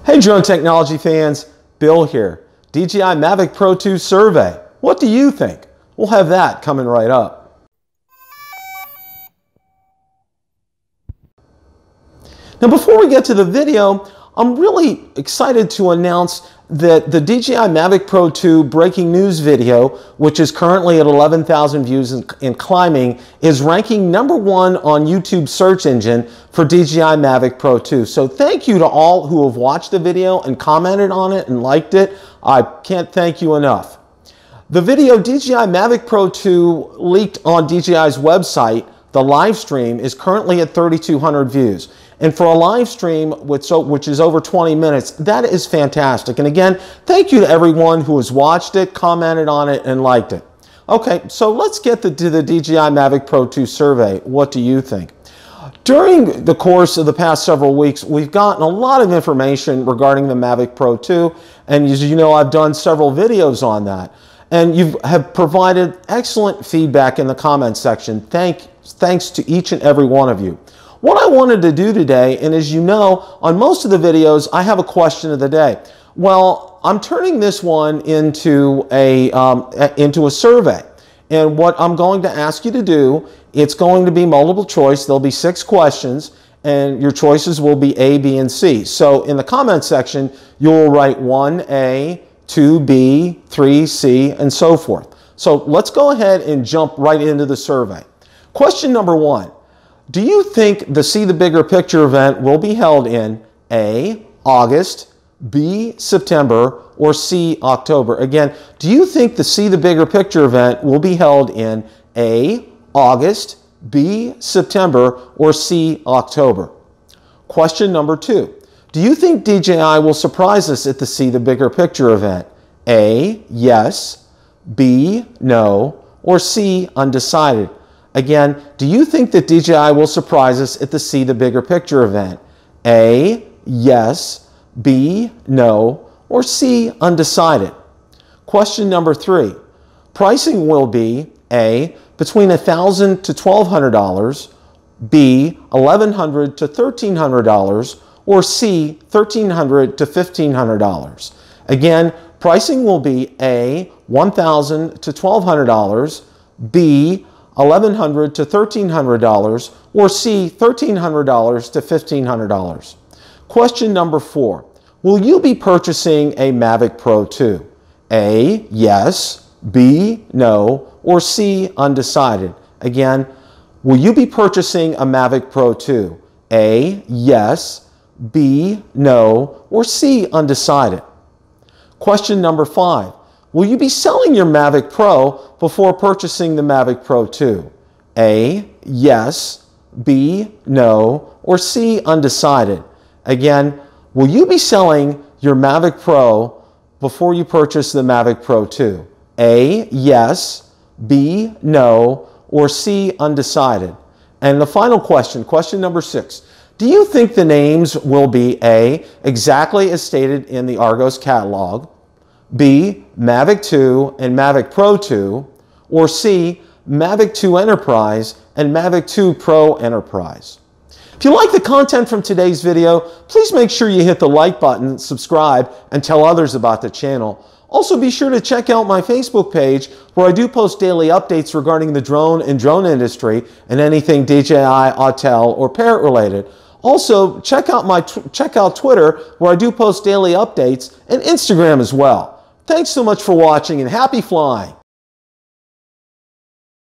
Hey drone technology fans, Bill here. DJI Mavic Pro 2 survey. What do you think? We'll have that coming right up. Now before we get to the video, I'm really excited to announce that the DJI Mavic Pro 2 breaking news video, which is currently at 11,000 views and climbing, is ranking #1 on YouTube search engine for DJI Mavic Pro 2. So thank you to all who have watched the video and commented on it and liked it. I can't thank you enough. The video DJI Mavic Pro 2 leaked on DJI's website, the live stream, is currently at 3,200 views. And for a live stream, which is over 20 minutes, that is fantastic. And again, thank you to everyone who has watched it, commented on it, and liked it. Okay, so let's get to the DJI Mavic Pro 2 survey. What do you think? During the course of the past several weeks, we've gotten a lot of information regarding the Mavic Pro 2. And as you know, I've done several videos on that. And you have provided excellent feedback in the comments section. Thanks to each and every one of you. What I wanted to do today, and as you know, on most of the videos, I have a question of the day. Well, I'm turning this one into a survey. And what I'm going to ask you to do, it's going to be multiple choice. There'll be 6 questions, and your choices will be A, B, and C. So in the comments section, you'll write 1A, 2B, 3C, and so forth. So let's go ahead and jump right into the survey. Question number 1. Do you think the See the Bigger Picture event will be held in A, August, B, September, or C, October? Again, do you think the See the Bigger Picture event will be held in A, August, B, September, or C, October? Question number 2. Do you think DJI will surprise us at the See the Bigger Picture event? A, yes, B, no, or C, undecided? Again, do you think that DJI will surprise us at the See the Bigger Picture event? A, yes, B, no, or C, undecided? Question number 3. Pricing will be A, between $1,000 to $1,200, B, $1,100 to $1,300, or C, $1,300 to $1,500. Again, pricing will be A, $1,000 to $1,200, B, $1,100 to $1,300, or C, $1,300 to $1,500. Question number 4. Will you be purchasing a Mavic Pro 2? A, yes, B, no, or C, undecided? Again, will you be purchasing a Mavic Pro 2? A, yes, B, no, or C, undecided? Question number 5. Will you be selling your Mavic Pro before purchasing the Mavic Pro 2? A, yes, B, no, or C, undecided? Again, will you be selling your Mavic Pro before you purchase the Mavic Pro 2? A, yes, B, no, or C, undecided? And the final question, question number 6. Do you think the names will be A, exactly as stated in the Argos catalog, B, Mavic 2 and Mavic Pro 2, or C, Mavic 2 Enterprise and Mavic 2 Pro Enterprise? If you like the content from today's video, please make sure you hit the like button, subscribe, and tell others about the channel. Also be sure to check out my Facebook page where I do post daily updates regarding the drone and drone industry and anything DJI, Autel, or Parrot related. Also, check out Twitter where I do post daily updates, and Instagram as well. Thanks so much for watching, and happy flying!